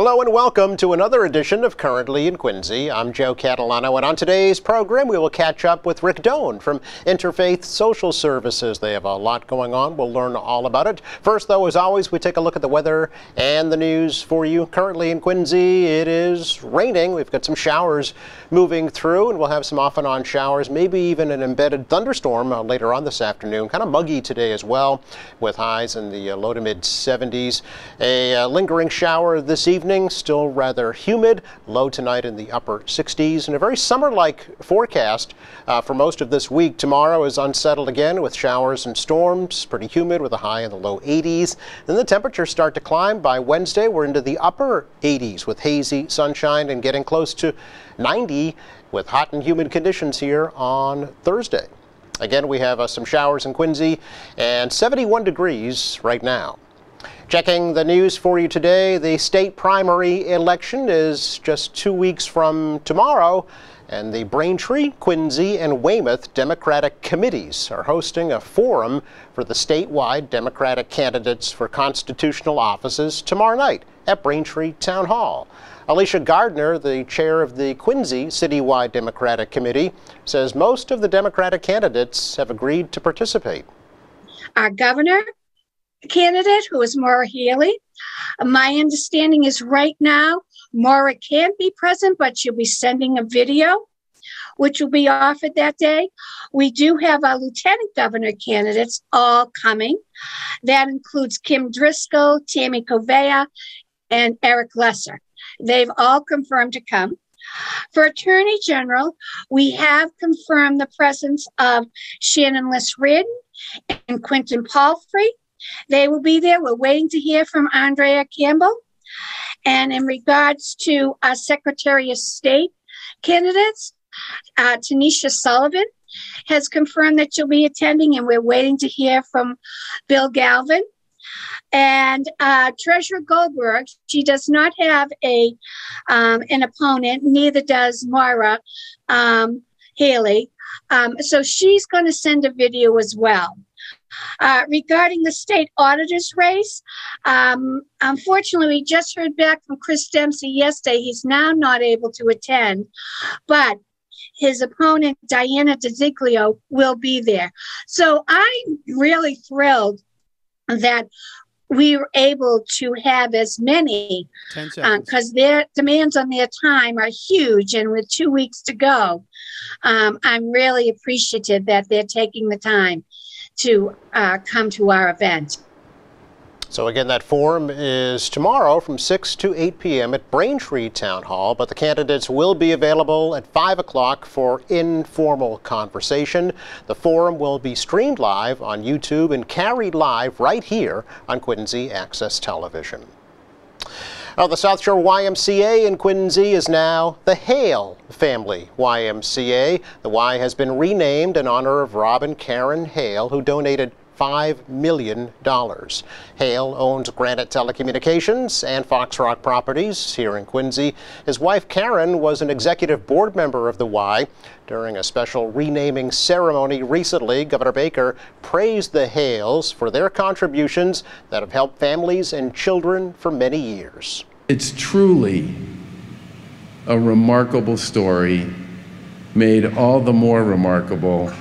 Hello and welcome to another edition of Currently in Quincy. I'm Joe Catalano, and on today's program we will catch up with Rick Doan from Interfaith Social Services. They have a lot going on. We'll learn all about it. First, though, as always, we take a look at the weather and the news for you. Currently in Quincy, it is raining. We've got some showers moving through, and we'll have some off and on showers, maybe even an embedded thunderstorm later on this afternoon. Kind of muggy today as well, with highs in the low to mid 70s. A lingering shower this evening. Still rather humid, low tonight in the upper 60s, and a very summer-like forecast for most of this week. Tomorrow is unsettled again with showers and storms, pretty humid with a high in the low 80s. Then the temperatures start to climb. By Wednesday, we're into the upper 80s with hazy sunshine and getting close to 90 with hot and humid conditions here on Thursday. Again, we have some showers in Quincy and 71 degrees right now. Checking the news for you today, the state primary election is just 2 weeks from tomorrow, and the Braintree, Quincy, and Weymouth Democratic committees are hosting a forum for the statewide Democratic candidates for constitutional offices tomorrow night at Braintree Town Hall. Alicia Gardner, the chair of the Quincy Citywide Democratic Committee, says most of the Democratic candidates have agreed to participate. Our governor candidate, who is Maura Healey. My understanding is right now, Maura can't be present, but she'll be sending a video, which will be offered that day. We do have our lieutenant governor candidates all coming. That includes Kim Driscoll, Tammy Covea, and Eric Lesser. They've all confirmed to come. For Attorney General, we have confirmed the presence of Shannon Liss-Reardon and Quentin Palfrey. They will be there. We're waiting to hear from Andrea Campbell. And in regards to our Secretary of State candidates, Tanisha Sullivan has confirmed that she'll be attending, and we're waiting to hear from Bill Galvin. And Treasurer Goldberg, she does not have an opponent, neither does Maura Healey. So she's going to send a video as well. Regarding the state auditor's race, unfortunately, we just heard back from Chris Dempsey yesterday. He's now not able to attend, but his opponent, Diana DiZiglio, will be there. So I'm really thrilled that we were able to have as many, because their demands on their time are huge, and with 2 weeks to go, I'm really appreciative that they're taking the time to come to our event. So again, that forum is tomorrow from 6 to 8 p.m. at Braintree Town Hall, but the candidates will be available at 5 o'clock for informal conversation. The forum will be streamed live on YouTube and carried live right here on Quincy Access Television. Now, the South Shore YMCA in Quincy is now the Hale Family YMCA. The Y has been renamed in honor of Rob and Karen Hale, who donated $5 million. Hale owns Granite Telecommunications and Fox Rock Properties here in Quincy. His wife Karen was an executive board member of the Y. During a special renaming ceremony recently, Governor Baker praised the Hales for their contributions that have helped families and children for many years. It's truly a remarkable story, made all the more remarkable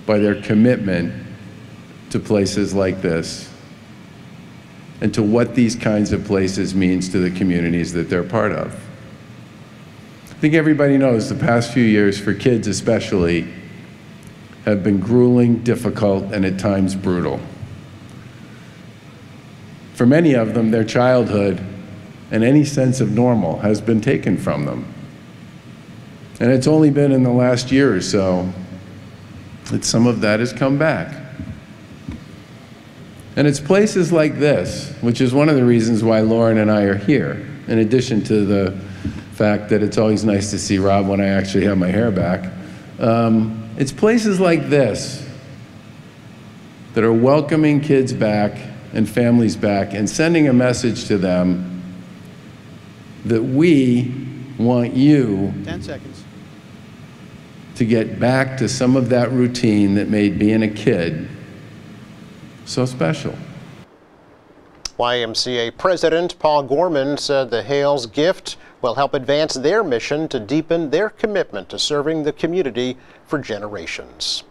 by their commitment to places like this and to what these kinds of places means to the communities that they're part of. I think everybody knows the past few years, for kids especially, have been grueling, difficult, and at times brutal. For many of them, their childhood and any sense of normal has been taken from them. And it's only been in the last year or so that some of that has come back. And it's places like this, which is one of the reasons why Lauren and I are here, in addition to the fact that it's always nice to see Rob when I actually have my hair back. It's places like this that are welcoming kids back and families back and sending a message to them that we want you 10 seconds. To get back to some of that routine that made being a kid so special. YMCA President Paul Gorman said the Hales gift will help advance their mission to deepen their commitment to serving the community for generations.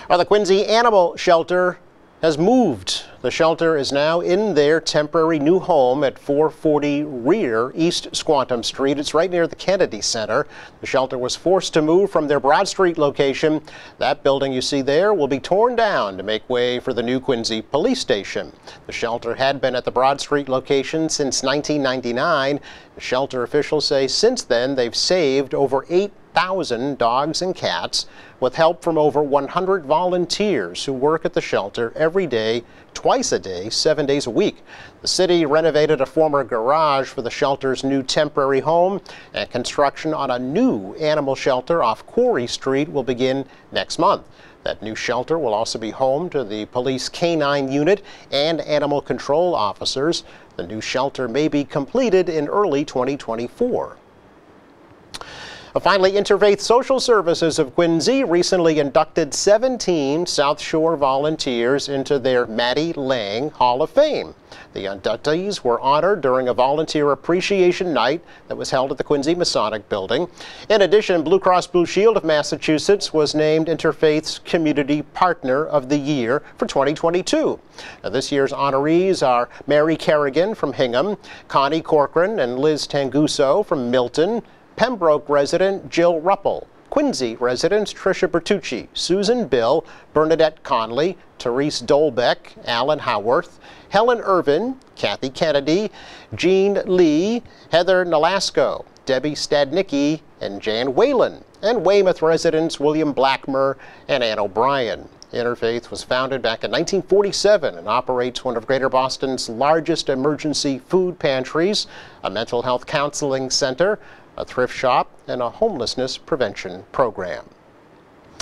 Well, the Quincy Animal Shelter has moved. The shelter is now in their temporary new home at 440 Rear East Squantum Street. It's right near the Kennedy Center. The shelter was forced to move from their Broad Street location. That building you see there will be torn down to make way for the new Quincy Police Station. The shelter had been at the Broad Street location since 1999. The shelter officials say since then they've saved over 8,000 dogs and cats with help from over 100 volunteers who work at the shelter every day, twice a day, 7 days a week. The city renovated a former garage for the shelter's new temporary home, and construction on a new animal shelter off Quarry Street will begin next month. That new shelter will also be home to the police canine unit and animal control officers. The new shelter may be completed in early 2024. Finally, Interfaith Social Services of Quincy recently inducted 17 South Shore volunteers into their Maddie Lang Hall of Fame. The inductees were honored during a volunteer appreciation night that was held at the Quincy Masonic Building. In addition, Blue Cross Blue Shield of Massachusetts was named Interfaith's Community Partner of the Year for 2022. Now, this year's honorees are Mary Kerrigan from Hingham, Connie Corcoran and Liz Tanguso from Milton, Pembroke resident Jill Ruppel, Quincy residents Tricia Bertucci, Susan Bill, Bernadette Conley, Therese Dolbeck, Alan Howarth, Helen Irvin, Kathy Kennedy, Jean Lee, Heather Nolasco, Debbie Stadnicki, and Jan Whalen, and Weymouth residents William Blackmer and Ann O'Brien. Interfaith was founded back in 1947 and operates one of Greater Boston's largest emergency food pantries, a mental health counseling center, a thrift shop, and a homelessness prevention program.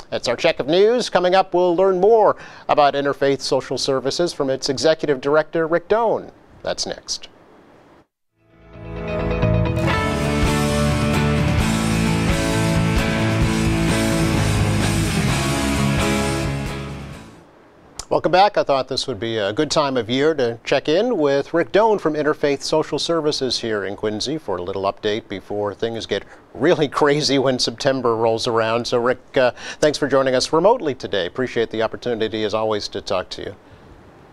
That's our check of news. Coming up, we'll learn more about Interfaith Social Services from its Executive Director, Rick Doan. That's next. Welcome back. I thought this would be a good time of year to check in with Rick Doan from Interfaith Social Services here in Quincy for a little update before things get really crazy when September rolls around. So Rick, thanks for joining us remotely today. Appreciate the opportunity as always to talk to you.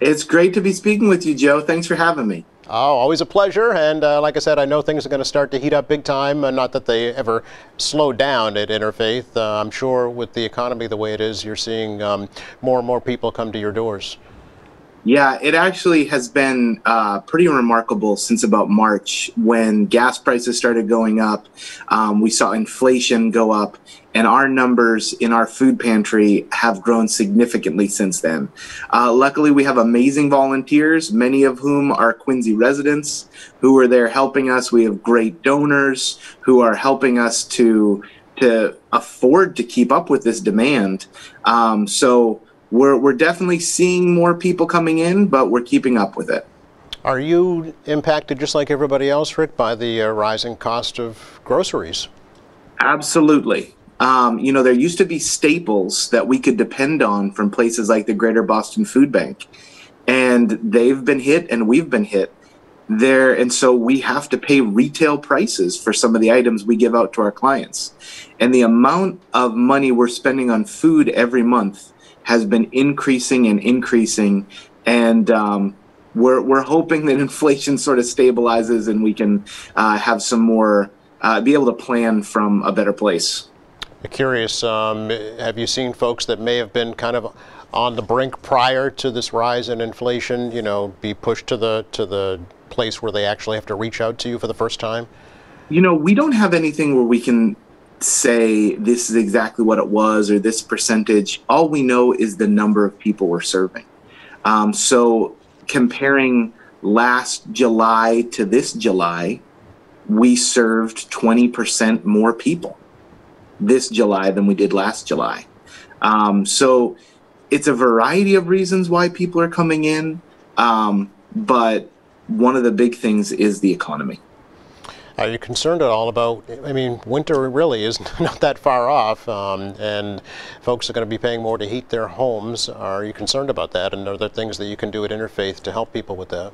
It's great to be speaking with you, Joe. Thanks for having me. Oh, always a pleasure. And like I said, I know things are going to start to heat up big time. Not that they ever slow down at Interfaith. I'm sure with the economy the way it is, you're seeing more and more people come to your doors. Yeah, it actually has been pretty remarkable since about March when gas prices started going up. We saw inflation go up, and our numbers in our food pantry have grown significantly since then. Luckily, we have amazing volunteers, many of whom are Quincy residents who are there helping us. We have great donors who are helping us to afford to keep up with this demand. So we're definitely seeing more people coming in, but we're keeping up with it. Are you impacted just like everybody else, Rick, by the rising cost of groceries? Absolutely. You know, there used to be staples that we could depend on from places like the Greater Boston Food Bank, and they've been hit and we've been hit there. And so we have to pay retail prices for some of the items we give out to our clients. And the amount of money we're spending on food every month has been increasing and increasing. And we're hoping that inflation sort of stabilizes and we can have some more, be able to plan from a better place. Curious, have you seen folks that may have been kind of on the brink prior to this rise in inflation, you know, be pushed to the place where they actually have to reach out to you for the first time? You know, we don't have anything where we can say this is exactly what it was or this percentage. All we know is the number of people we're serving. So comparing last July to this July, we served 20% more people this July than we did last July. So it's a variety of reasons why people are coming in, but one of the big things is the economy. Are you concerned at all about, I mean, winter really is not that far off, and folks are going to be paying more to heat their homes. Are you concerned about that? And are there things that you can do at Interfaith to help people with that?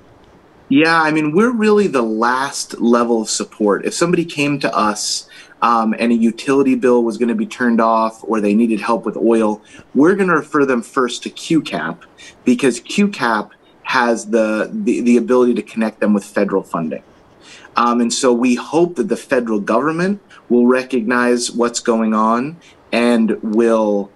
Yeah, I mean, we're really the last level of support. If somebody came to us and a utility bill was going to be turned off or they needed help with oil, we're going to refer them first to QCAP, because QCAP has the ability to connect them with federal funding. And so we hope that the federal government will recognize what's going on and will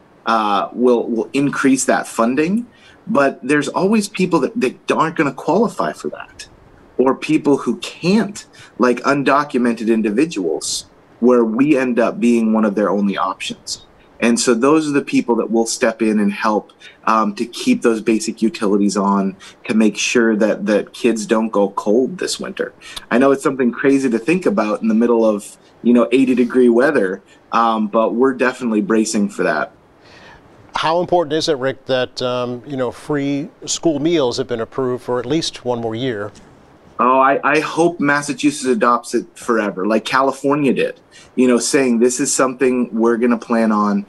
increase that funding. But there's always people that aren't going to qualify for that, or people who can't, like undocumented individuals, where we end up being one of their only options. And so those are the people that will step in and help to keep those basic utilities on, to make sure that kids don't go cold this winter. I know it's something crazy to think about in the middle of 80-degree weather, but we're definitely bracing for that. How important is it, Rick, that free school meals have been approved for at least one more year? Oh, I hope Massachusetts adopts it forever, like California did, saying this is something we're going to plan on,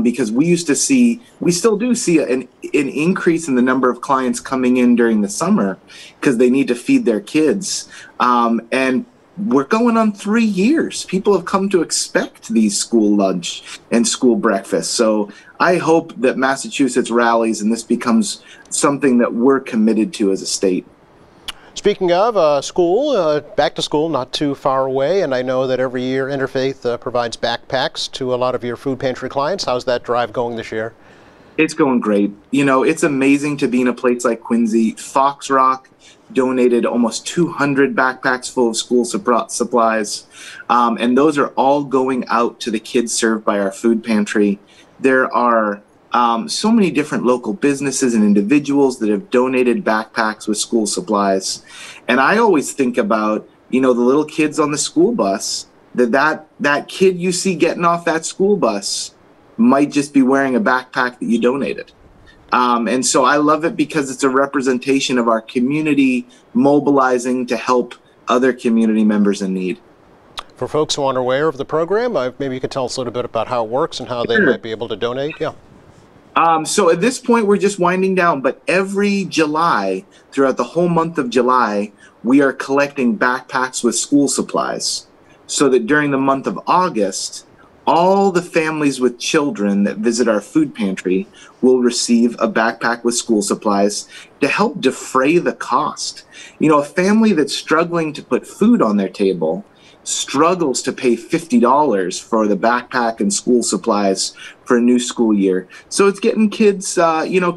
because we still do see an increase in the number of clients coming in during the summer because they need to feed their kids. And we're going on 3 years. People have come to expect these school lunch and school breakfast. So I hope that Massachusetts rallies and this becomes something that we're committed to as a state. Speaking of school, back to school not too far away, and I know that every year Interfaith provides backpacks to a lot of your food pantry clients. How's that drive going this year? It's going great. It's amazing to be in a place like Quincy. Fox Rock donated almost 200 backpacks full of school supplies, and those are all going out to the kids served by our food pantry. There are so many different local businesses and individuals that have donated backpacks with school supplies. And I always think about, the little kids on the school bus, that kid you see getting off that school bus might just be wearing a backpack that you donated. And so I love it because it's a representation of our community mobilizing to help other community members in need. For folks who aren't aware of the program, maybe you could tell us a little bit about how it works and how they might be able to donate. Yeah. So at this point, we're just winding down, but every July, throughout the whole month of July, we are collecting backpacks with school supplies, so that during the month of August, all the families with children that visit our food pantry will receive a backpack with school supplies to help defray the cost. A family that's struggling to put food on their table struggles to pay $50 for the backpack and school supplies for a new school year. So it's getting kids,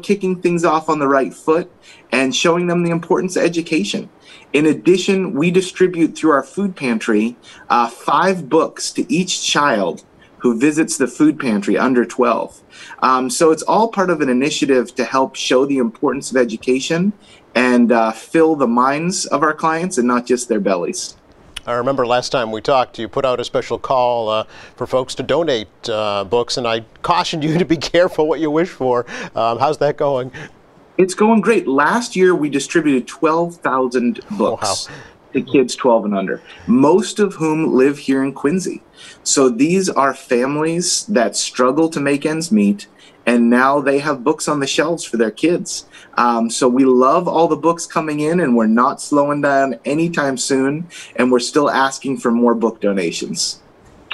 kicking things off on the right foot and showing them the importance of education. In addition, we distribute through our food pantry 5 books to each child who visits the food pantry under 12. So it's all part of an initiative to help show the importance of education and fill the minds of our clients and not just their bellies. I remember last time we talked, you put out a special call for folks to donate books, and I cautioned you to be careful what you wish for. How's that going? It's going great. Last year, we distributed 12,000 books to kids 12 and under, most of whom live here in Quincy. So these are families that struggle to make ends meet, and now they have books on the shelves for their kids. So we love all the books coming in, and we're not slowing down anytime soon, and we're still asking for more book donations.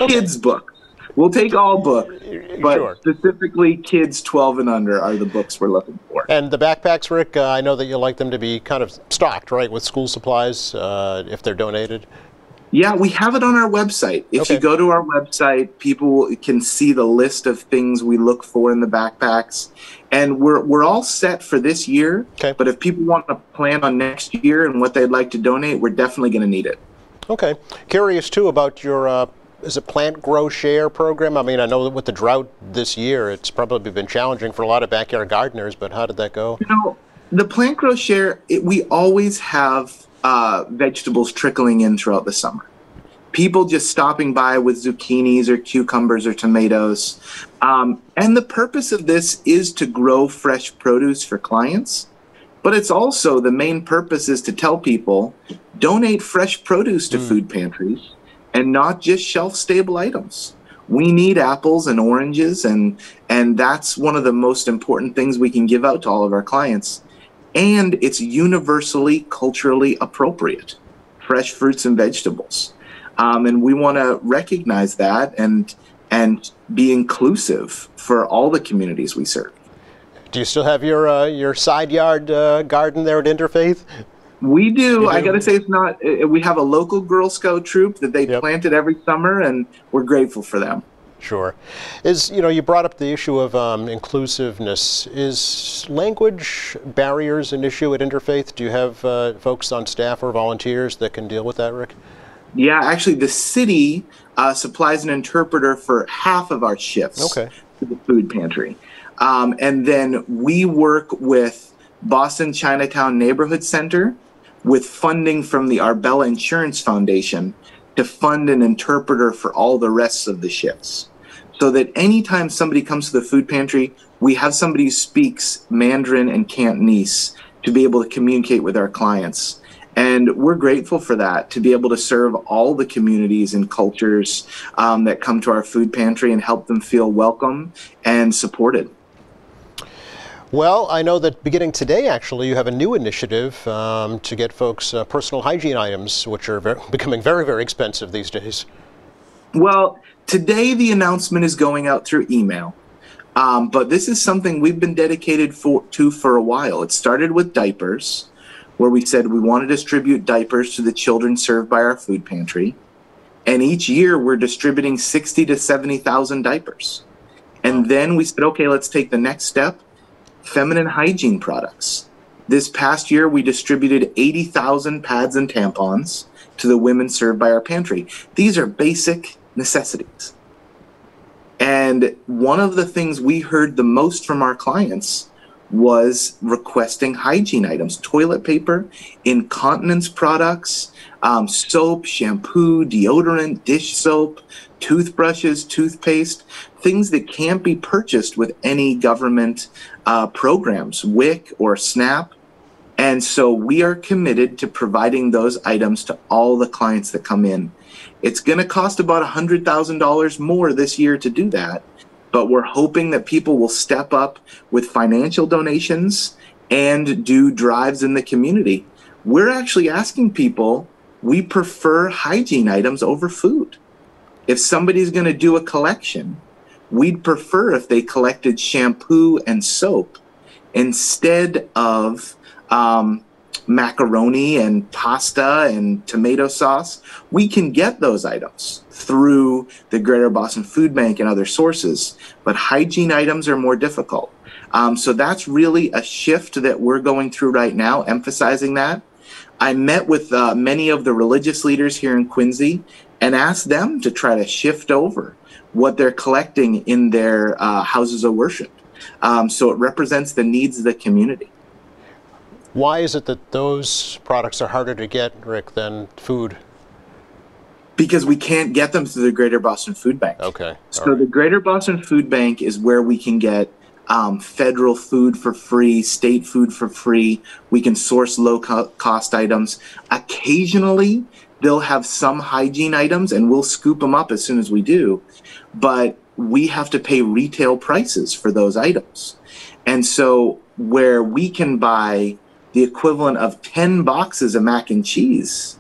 Okay. Kids books. We'll take all books, but sure. Specifically kids 12 and under are the books we're looking for. And the backpacks, Rick, I know that you like them to be kind of stocked, right, with school supplies if they're donated? Yeah, we have it on our website. If you go to our website, people can see the list of things we look for in the backpacks. And we're all set for this year. Okay. But if people want to plan on next year and what they'd like to donate, we're definitely going to need it. Okay. Curious, too, about your is it Plant Grow Share program? I mean, I know that with the drought this year, it's probably been challenging for a lot of backyard gardeners, but how did that go? The Plant Grow Share, we always have vegetables trickling in throughout the summer. People just stopping by with zucchinis or cucumbers or tomatoes. And the purpose of this is to grow fresh produce for clients. But it's also, the main purpose is to tell people, donate fresh produce to food pantries and not just shelf-stable items. We need apples and oranges, and that's one of the most important things we can give out to all of our clients. And it's universally culturally appropriate, fresh fruits and vegetables. And we want to recognize that and be inclusive for all the communities we serve. Do you still have your side yard garden there at Interfaith? We do. I got to say, it's not. We have a local Girl Scout troop that they planted every summer, and we're grateful for them. Sure. You brought up the issue of inclusiveness. Is language barriers an issue at Interfaith? Do you have folks on staff or volunteers that can deal with that, Rick? Yeah, actually, the city supplies an interpreter for half of our shifts to the food pantry. And then we work with Boston Chinatown Neighborhood Center with funding from the Arbella Insurance Foundation to fund an interpreter for all the rest of the shifts. So that anytime somebody comes to the food pantry, we have somebody who speaks Mandarin and Cantonese to be able to communicate with our clients. And we're grateful for that, to be able to serve all the communities and cultures that come to our food pantry and help them feel welcome and supported. Well, I know that beginning today, actually, you have a new initiative to get folks personal hygiene items, which are becoming very, very expensive these days. Well, today the announcement is going out through email, but this is something we've been dedicated to for a while. It started with diapers, where we said we want to distribute diapers to the children served by our food pantry. And each year we're distributing 60 to 70,000 diapers. And then we said, okay, let's take the next step. Feminine hygiene products. This past year, we distributed 80,000 pads and tampons to the women served by our pantry. These are basic necessities. And one of the things we heard the most from our clients was requesting hygiene items, toilet paper, incontinence products, soap, shampoo, deodorant, dish soap, toothbrushes, toothpaste, things that can't be purchased with any government programs, WIC or SNAP. And so we are committed to providing those items to all the clients that come in. It's going to cost about $100,000 more this year to do that, but we're hoping that people will step up with financial donations and do drives in the community. We're actually asking people, we prefer hygiene items over food. If somebody's going to do a collection, we'd prefer if they collected shampoo and soap instead of macaroni and pasta and tomato sauce. We can get those items through the Greater Boston Food Bank and other sources, but hygiene items are more difficult. So that's really a shift that we're going through right now, emphasizing that. I met with many of the religious leaders here in Quincy and asked them to try to shift over what they're collecting in their houses of worship. So it represents the needs of the community. Why is it that those products are harder to get, Rick, than food? Because we can't get them through the Greater Boston Food Bank. Okay. So the Greater Boston Food Bank is where we can get federal food for free, state food for free. We can source low-cost items. Occasionally, they'll have some hygiene items, and we'll scoop them up as soon as we do. But we have to pay retail prices for those items. And so where we can buy the equivalent of 10 boxes of mac and cheese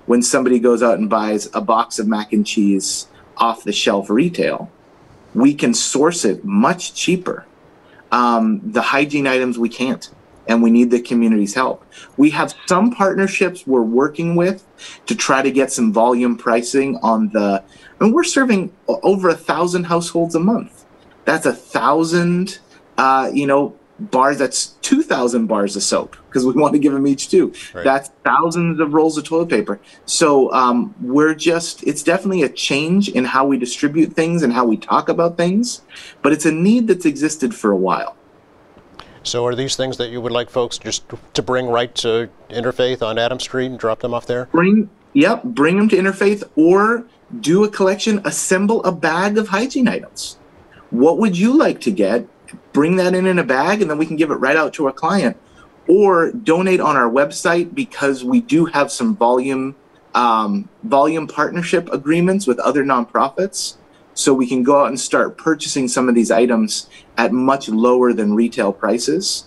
when somebody goes out and buys a box of mac and cheese off the shelf retail, we can source it much cheaper. The hygiene items we can't, and we need the community's help. We have some partnerships we're working with to try to get some volume pricing on and we're serving over 1,000 households a month. That's 1,000, bars. That's 2,000 bars of soap, because we want to give them each two. Right. That's thousands of rolls of toilet paper. So it's definitely a change in how we distribute things and how we talk about things, but it's a need that's existed for a while. So are these things that you would like folks just to bring right to Interfaith on Adams Street and drop them off there? Bring them to Interfaith, or do a collection, assemble a bag of hygiene items. What would you like to get? Bring that in a bag, and then we can give it right out to our client. or donate on our website, because we do have some volume partnership agreements with other nonprofits. So we can go out and start purchasing some of these items at much lower than retail prices.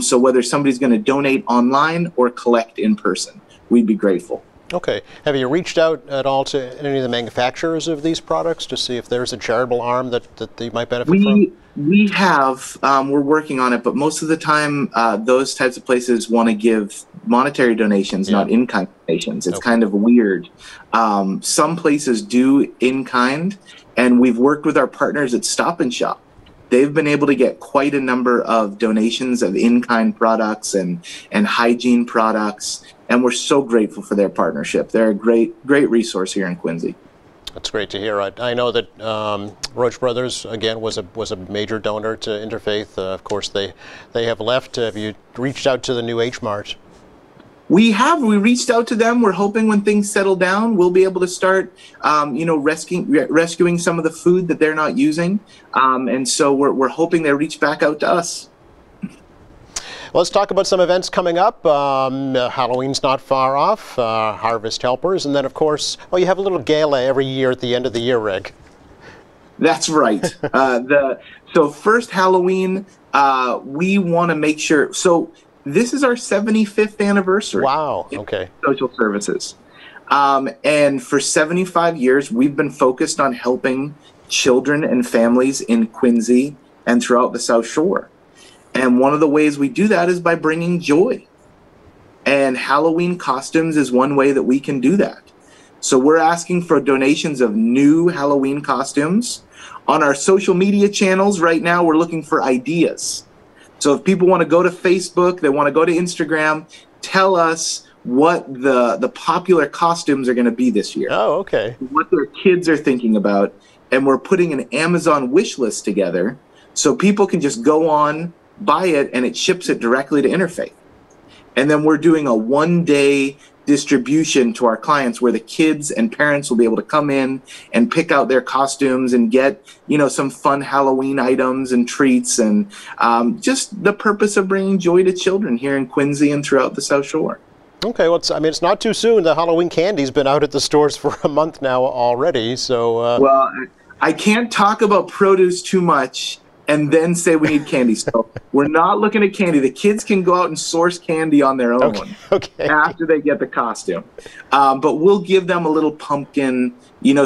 So whether somebody's going to donate online or collect in person, we'd be grateful. Okay. Have you reached out at all to any of the manufacturers of these products to see if there's a charitable arm that they might benefit from? We have. We're working on it, but most of the time, those types of places want to give monetary donations, not in-kind donations. It's kind of weird. Some places do in-kind, and we've worked with our partners at Stop and Shop. They've been able to get quite a number of donations of in-kind products and hygiene products, and we're so grateful for their partnership. They're a great resource here in Quincy. That's great to hear. I know that Roche Brothers, again, was a major donor to Interfaith. Of course, they have left. Have you reached out to the new H Mart? We have. We reached out to them. We're hoping when things settle down, we'll be able to start, rescuing some of the food that they're not using. And so we're hoping they reach back out to us. Well, let's talk about some events coming up. Halloween's not far off, Harvest Helpers, and then, of course, you have a little gala every year at the end of the year, Rick. That's right. So first Halloween, we want to make sure. So this is our 75th anniversary. Wow. Okay. Social services. And for 75 years, we've been focused on helping children and families in Quincy and throughout the South Shore. And one of the ways we do that is by bringing joy. And Halloween costumes is one way that we can do that. So we're asking for donations of new Halloween costumes. On our social media channels right now, we're looking for ideas. So if people want to go to Facebook, they want to go to Instagram, tell us what the popular costumes are going to be this year. Oh, okay. What their kids are thinking about. And we're putting an Amazon wish list together so people can just go on, buy it, and it ships it directly to Interfaith. And then we're doing a one-day distribution to our clients where the kids and parents will be able to come in and pick out their costumes and get, some fun Halloween items and treats, and just the purpose of bringing joy to children here in Quincy and throughout the South Shore. Okay, well, it's not too soon. The Halloween candy's been out at the stores for a month now already, so... Well, I can't talk about produce too much and then say we need candy. So we're not looking at candy. The kids can go out and source candy on their own after they get the costume. But we'll give them a little pumpkin,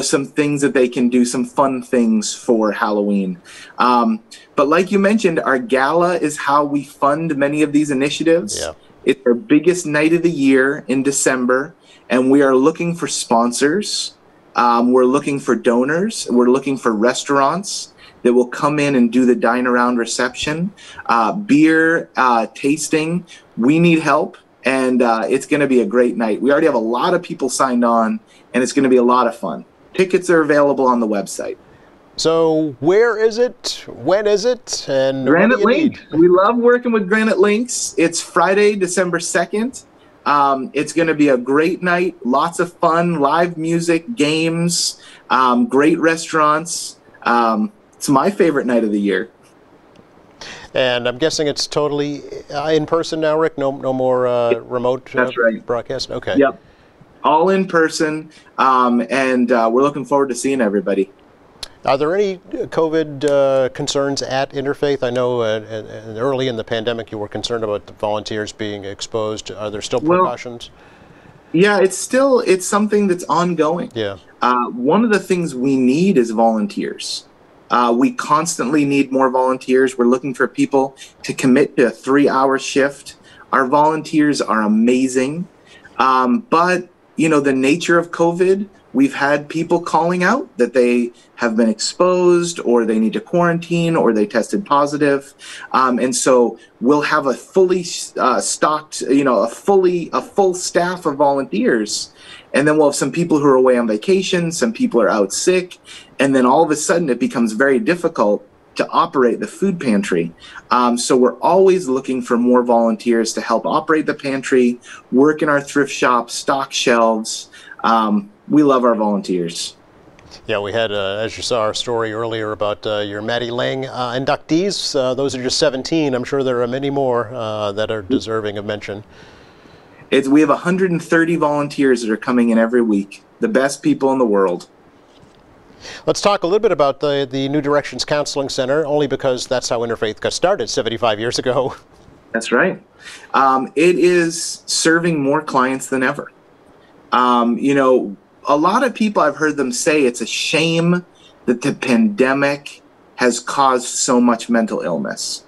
some things that they can do, some fun things for Halloween. But like you mentioned, our gala is how we fund many of these initiatives. Yeah. It's our biggest night of the year in December, and we are looking for sponsors. We're looking for donors. We're looking for restaurants that will come in and do the dine around reception, beer tasting. We need help, and it's going to be a great night. We already have a lot of people signed on, and it's going to be a lot of fun. Tickets are available on the website. So where is it? When is it? And Granite Links. We love working with Granite Links. It's Friday, December 2nd. It's going to be a great night. Lots of fun, live music, games, great restaurants. It's my favorite night of the year. And I'm guessing it's totally in person now, Rick? No more remote That's right. broadcast? Okay. Yep. All in person, and we're looking forward to seeing everybody. Are there any COVID concerns at Interfaith? I know early in the pandemic you were concerned about the volunteers being exposed. Are there still precautions? Yeah, it's something that's ongoing. Yeah. One of the things we need is volunteers. We constantly need more volunteers. We're looking for people to commit to a 3-hour shift. Our volunteers are amazing. But, the nature of COVID, we've had people calling out that they have been exposed, or they need to quarantine, or they tested positive. And so we'll have a fully stocked, a full staff of volunteers. And then we'll have some people who are away on vacation, some people are out sick, and then all of a sudden it becomes very difficult to operate the food pantry. So we're always looking for more volunteers to help operate the pantry, work in our thrift shop, stock shelves. We love our volunteers. Yeah, we had, as you saw our story earlier about your Maddie Lang inductees. Those are just 17. I'm sure there are many more that are deserving of mention. We have 130 volunteers that are coming in every week, the best people in the world. Let's talk a little bit about the New Directions Counseling Center, only because that's how Interfaith got started 75 years ago. That's right. It is serving more clients than ever. You know, a lot of people, I've heard them say it's a shame that the pandemic has caused so much mental illness,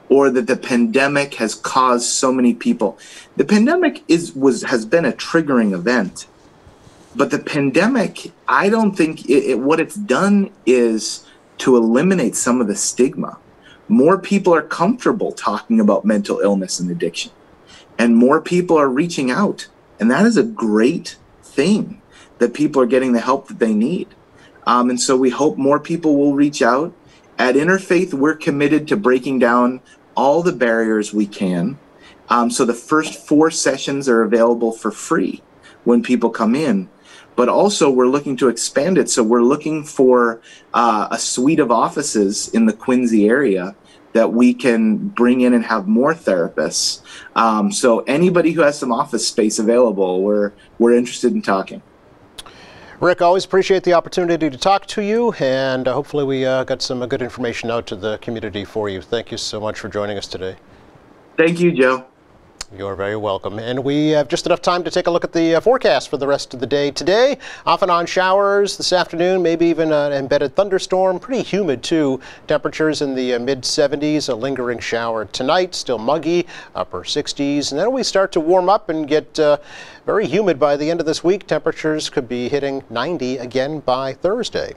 or that the pandemic has caused so many people. The pandemic has been a triggering event, but the pandemic, I don't think what it's done is to eliminate some of the stigma. More people are comfortable talking about mental illness and addiction, and more people are reaching out. And that is a great thing, that people are getting the help that they need. And so we hope more people will reach out. At Interfaith, we're committed to breaking down all the barriers we can. So the first 4 sessions are available for free when people come in. But also we're looking to expand it. So we're looking for a suite of offices in the Quincy area that we can bring in and have more therapists. So anybody who has some office space available, we're interested in talking. Rick, always appreciate the opportunity to talk to you, and hopefully we got some good information out to the community for you. Thank you so much for joining us today. Thank you, Joe. You're very welcome. And we have just enough time to take a look at the forecast for the rest of the day today. Off and on showers this afternoon, maybe even an embedded thunderstorm. Pretty humid, too. Temperatures in the mid-70s, a lingering shower tonight. Still muggy, upper 60s. And then we start to warm up and get very humid by the end of this week. Temperatures could be hitting 90 again by Thursday.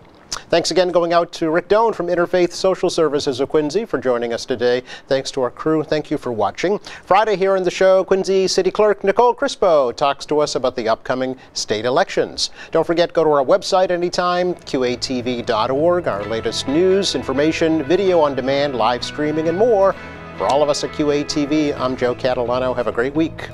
Thanks again going out to Rick Doan from Interfaith Social Services of Quincy for joining us today. Thanks to our crew. Thank you for watching. Friday here on the show, Quincy City Clerk Nicole Crispo talks to us about the upcoming state elections. Don't forget, go to our website anytime, qatv.org. Our latest news, information, video on demand, live streaming, and more. For all of us at QATV, I'm Joe Catalano. Have a great week.